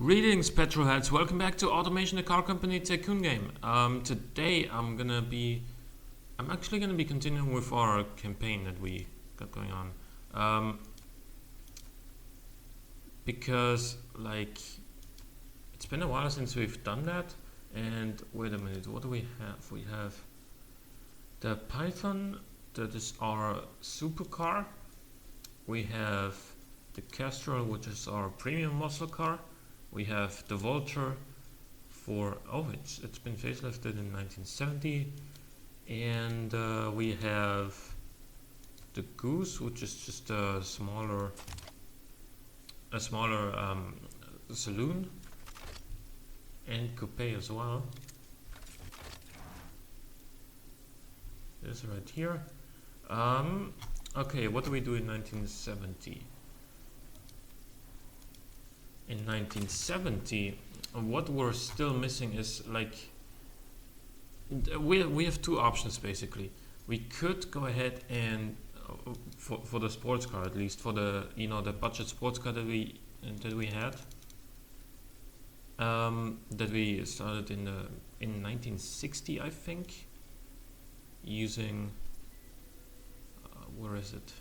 Greetings, petrolheads. Welcome back to Automation the Car Company Tycoon game. Today I'm actually gonna be continuing with our campaign that we got going on. Because it's been a while since we've done that. And wait a minute, what do we have? We have the Python, that is our supercar. We have the Kestrel, which is our premium muscle car. We have the Vulture for, it's been facelifted in 1970. And we have the Goose, which is just a smaller saloon, and Coupe as well. This right here. Okay, what do we do in 1970? In 1970, what we're still missing is we have two options basically. We could go ahead and for the sports car, at least for the the budget sports car that we had, that we started in 1960, I think, using where is it?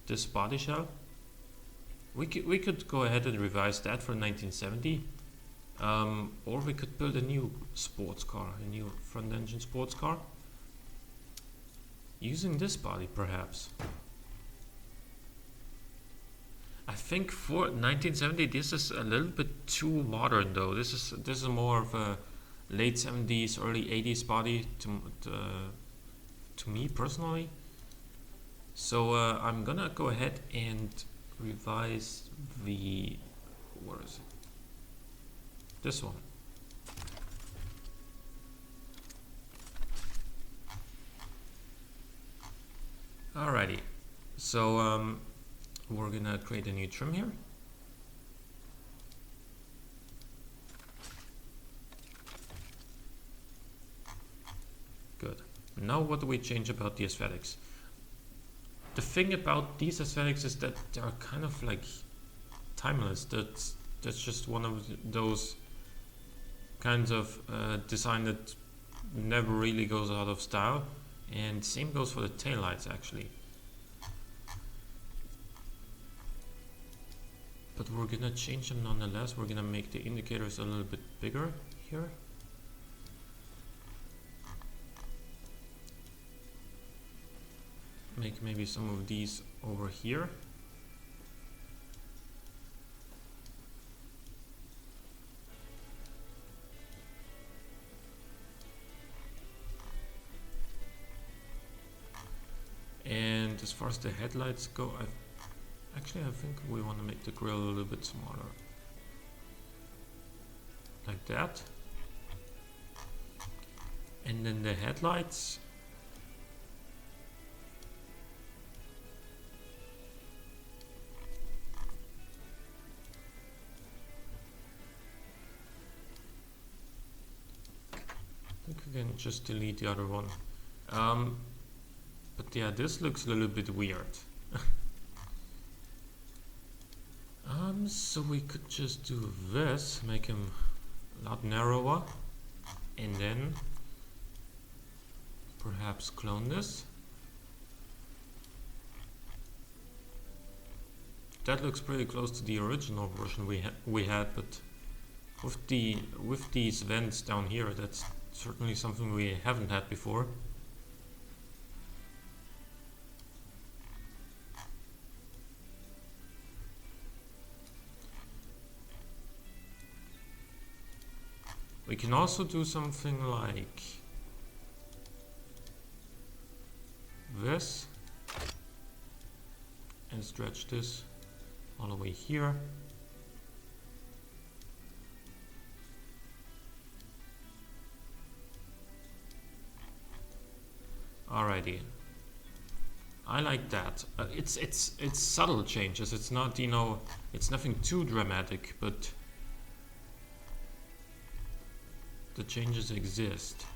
This body shell. We could go ahead and revise that for 1970, or we could build a new sports car, a new front engine sports car, using this body perhaps. I think for 1970 this is a little bit too modern though. This is more of a late 70s, early 80s body to me personally. So I'm gonna go ahead and revise where is it? This one. Alrighty, so we're gonna create a new trim here. Good. Now what do we change about the aesthetics? The thing about these aesthetics is that they're kind of timeless. That's just one of those kinds of design that never really goes out of style. And same goes for the taillights actually. But we're gonna change them nonetheless. We're gonna make the indicators a little bit bigger here. Make maybe some of these over here. And as far as the headlights go, I think we want to make the grille a little bit smaller. Like that. And then the headlights, I think we can just delete the other one. But yeah, this looks a little bit weird. So we could just do this, make him a lot narrower, and then perhaps clone this. That looks pretty close to the original version we had, but with these vents down here, that's certainly something we haven't had before. We can also do something like this and stretch this all the way here. Alrighty, I like that. It's subtle changes. It's not it's nothing too dramatic, but the changes exist.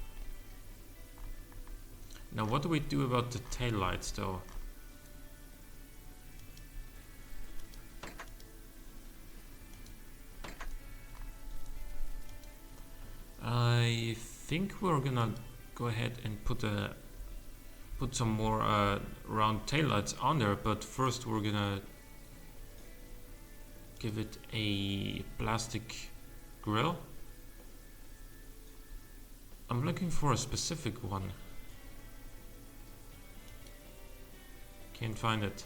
Now what do we do about the taillights though? think we're gonna go ahead and put some more round taillights on there, but first we're gonna give it a plastic grille. I'm looking for a specific one. Can't find it.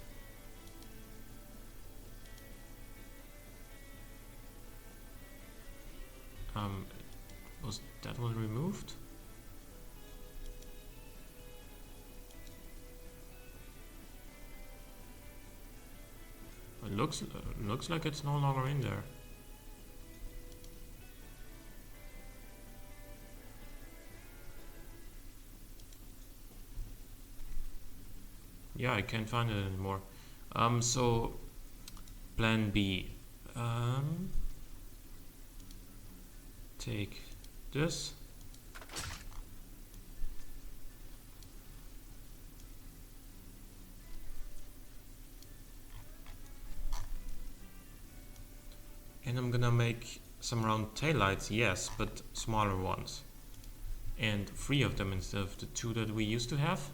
Was that one removed? It looks like it's no longer in there. Yeah, I can't find it anymore. So plan B. Take this. And I'm gonna make some round taillights, yes, but smaller ones. And 3 of them instead of the 2 that we used to have.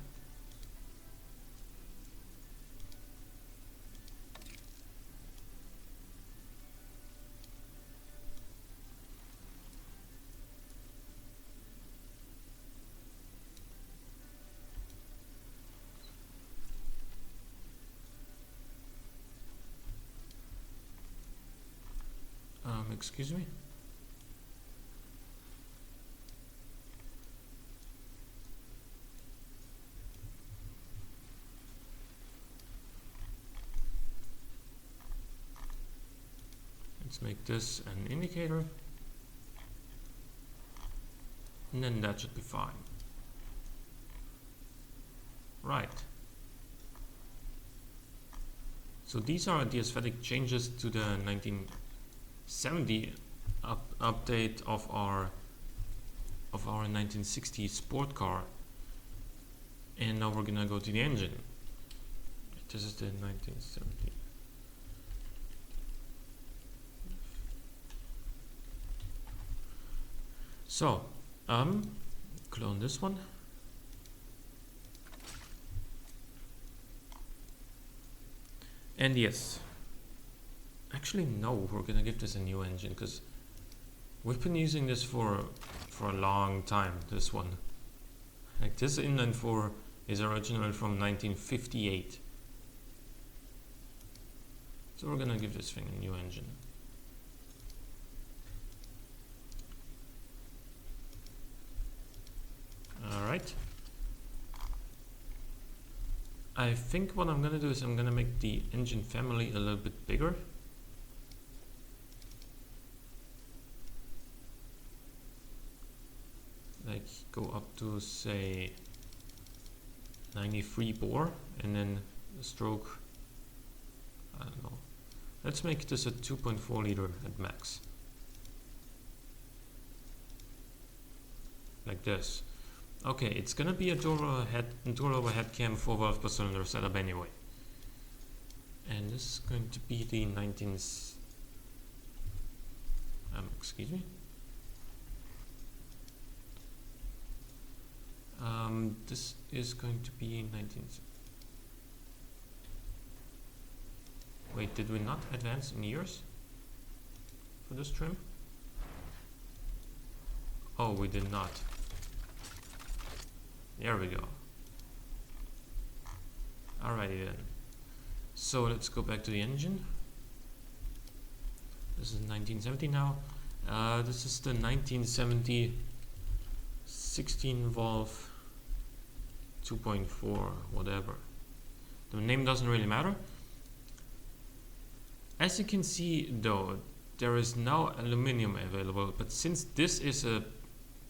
Excuse me? Let's make this an indicator. And then that should be fine. Right. So these are the aesthetic changes to the 1970 update of our 1960 sport car. And now we're gonna go to the engine. This is the 1970. So, clone this one. And yes, actually no, we're gonna give this a new engine because we've been using this for a long time. This one, like this inline 4 is original from 1958. So we're gonna give this thing a new engine. Alright. I think what I'm gonna do is I'm gonna make the engine family a little bit bigger. Like go up to say 93 bore and then the stroke, I don't know. Let's make this a 2.4 liter at max. Like this. Okay, it's gonna be a door over head cam 4 valve per cylinder setup anyway. And this is going to be the 19s. Excuse me. This is going to be 19s. Wait, did we not advance in years for this trim? Oh, we did not. There we go. Alrighty then. So let's go back to the engine. This is 1970 now. This is the 1970 16 valve 2.4 whatever. The name doesn't really matter. As you can see though, there is now aluminum available, but since this is a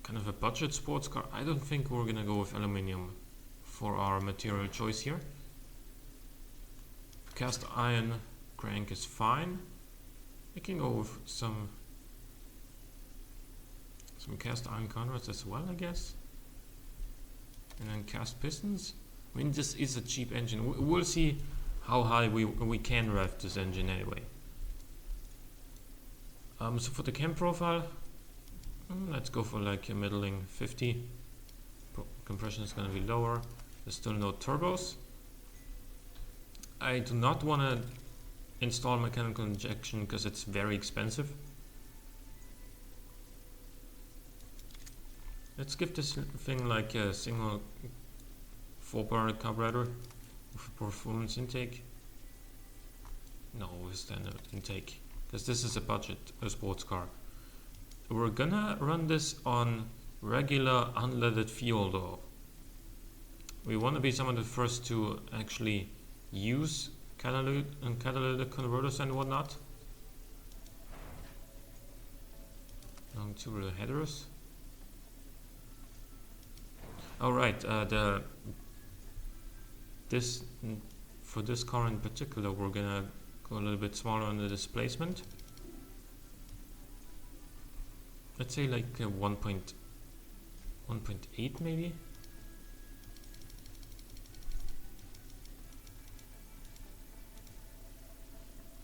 kind of a budget sports car, I don't think we're gonna go with aluminum for our material choice here. Cast iron crank is fine. We can go with some cast iron conrods as well, I guess. And then cast pistons. I mean, this is a cheap engine. We'll see how high we can rev this engine anyway. So for the cam profile, Let's go for like a middling 50. Compression is going to be lower. There's still no turbos. I do not want to install mechanical injection because it's very expensive. Let's give this thing like a single 4-bar carburetor with performance intake. No, with standard intake, because this is a sports car. We're gonna run this on regular unleaded fuel though. We want to be some of the first to actually use catalytic converters and whatnot. Longitudinal headers. Alright, for this car in particular, we're gonna go a little bit smaller on the displacement. Let's say like 1.8 maybe.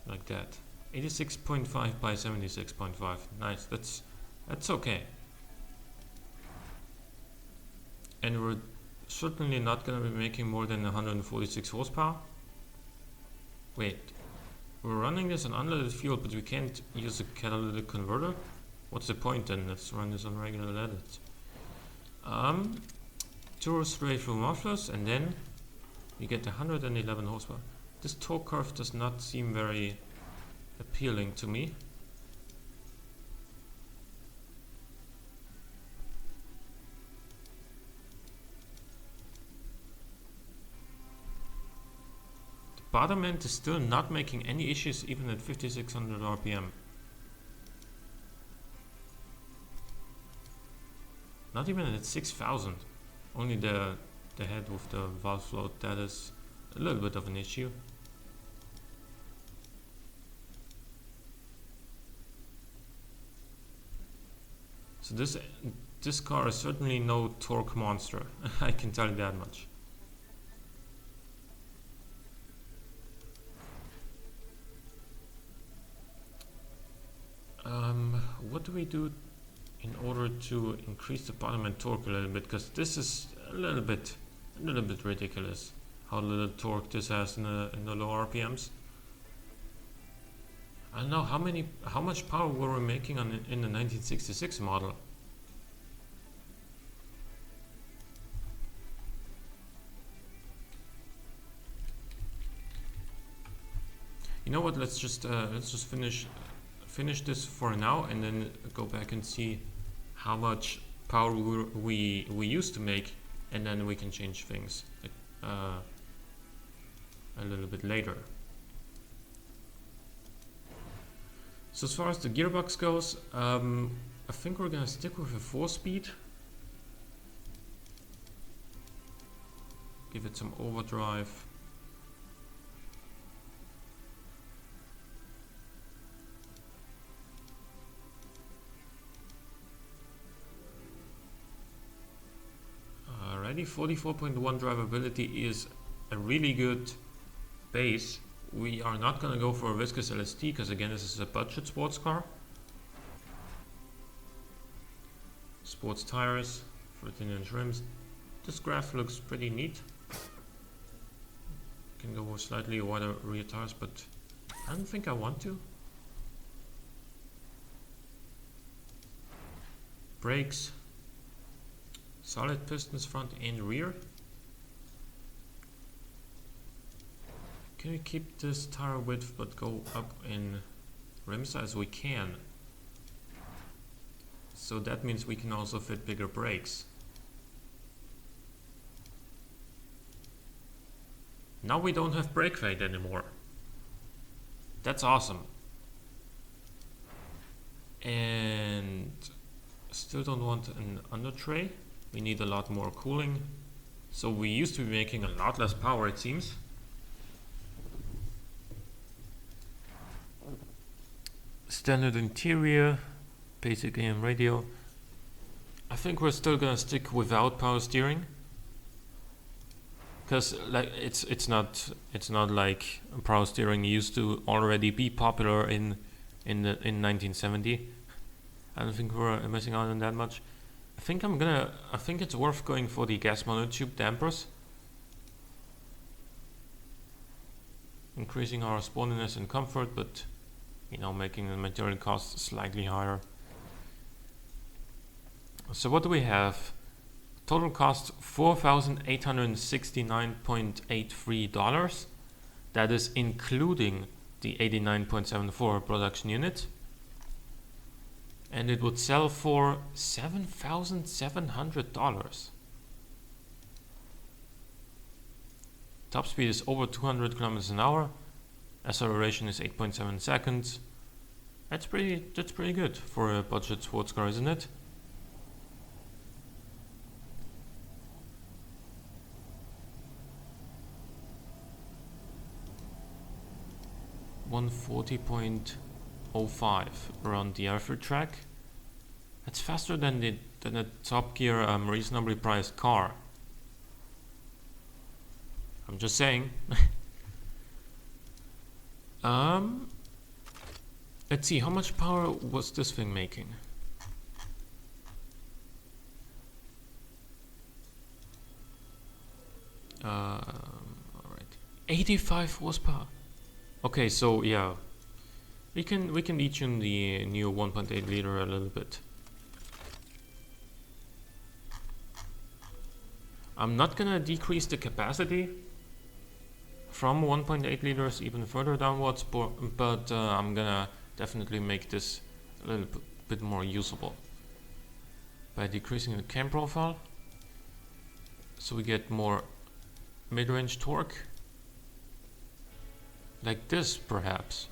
Like that. 86.5 by 76.5. Nice. That's okay. And we're certainly not going to be making more than 146 horsepower. Wait, we're running this on unleaded fuel, but we can't use a catalytic converter? What's the point then? Let's run this on regular leaded. Turbo straight through mufflers, and then we get 111 horsepower. This torque curve does not seem very appealing to me. Bottom end is still not making any issues even at 5600 RPM. Not even at 6000. Only the head with the valve float, that is a little bit of an issue. So this car is certainly no torque monster. I can tell you that much. What do we do in order to increase the bottom end torque a little bit? Because this is a little bit ridiculous. How little torque this has in the low RPMs. I don't know how much power were we making in the 1966 model. You know what? Let's just finish this for now, and then go back and see how much power we used to make, and then we can change things a little bit later. So as far as the gearbox goes, I think we're gonna stick with a 4-speed. Give it some overdrive. Alrighty, 44.1 drivability is a really good base. We are not going to go for a viscous LST because again this is a budget sports car. Sports tires, 14-inch rims. This graph looks pretty neat. Can go with slightly wider rear tires, but I don't think I want to. Brakes. Solid pistons front and rear. Can we keep this tire width but go up in rim size? We can. So that means we can also fit bigger brakes. Now we don't have brake fade anymore. That's awesome. And still don't want an under tray. We need a lot more cooling. So we used to be making a lot less power, it seems. Standard interior, basic AM radio. I think we're still gonna stick without power steering, because like it's not like power steering used to already be popular in 1970. I don't think we're missing out on that much. I think it's worth going for the gas monotube dampers. Increasing our sportiness and comfort, but making the material cost slightly higher. So what do we have? Total cost $4,869.83. That is including the 89.74 production unit. And it would sell for $7,700. Top speed is over 200 kilometers an hour. Acceleration is 8.7 seconds. That's pretty good for a budget sports car, isn't it? $140.05 around the airfield track. That's faster than a Top Gear reasonably priced car. I'm just saying. Let's see, how much power was this thing making? Alright, 85 horsepower. Okay, so yeah, we can detune the new 1.8 liter a little bit. I'm not gonna decrease the capacity from 1.8 liters even further downwards, but I'm gonna definitely make this a little bit more usable by decreasing the cam profile, so we get more mid-range torque. Like this, perhaps.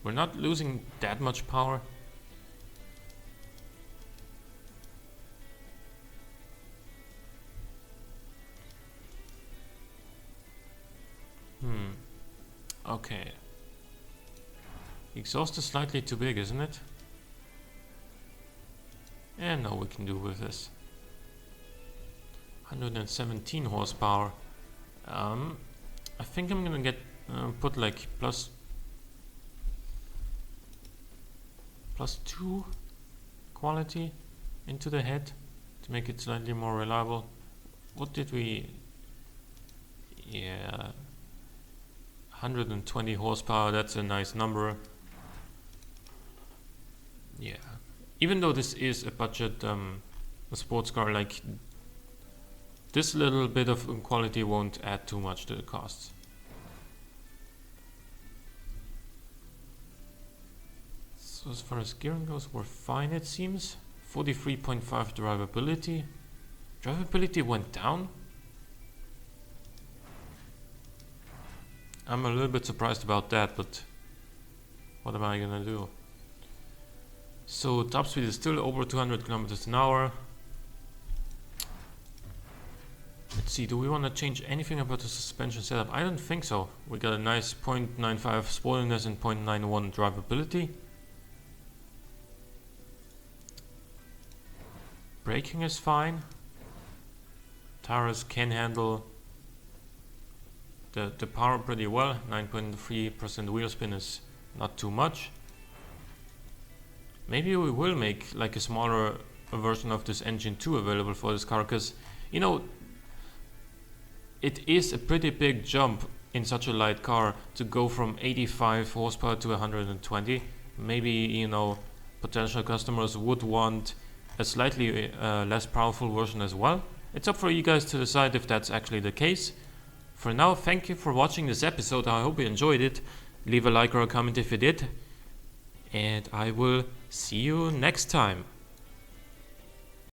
We're not losing that much power. Okay. The exhaust is slightly too big, isn't it? And no, we can do with this. 117 horsepower. I think I'm gonna put like plus 2 quality into the head to make it slightly more reliable. What did we? Yeah, 120 horsepower. That's a nice number. Yeah, even though this is a budget a sports car, like this little bit of quality won't add too much to the costs. So as far as gearing goes, we're fine, it seems. 43.5 drivability. Drivability went down. I'm a little bit surprised about that, but what am I gonna do? So top speed is still over 200 kilometers an hour. Let's see, do we want to change anything about the suspension setup? I don't think so. We got a nice 0.95 sportiness and 0.91 drivability. Braking is fine. Tires can handle the power pretty well. 9.3% wheel spin is not too much. Maybe we will make like a smaller version of this engine 2 available for this car, because it is a pretty big jump in such a light car to go from 85 horsepower to 120. Maybe potential customers would want a slightly less powerful version as well. It's up for you guys to decide if that's actually the case. For now, thank you for watching this episode. I hope you enjoyed it. Leave a like or a comment if you did, and I will see you next time.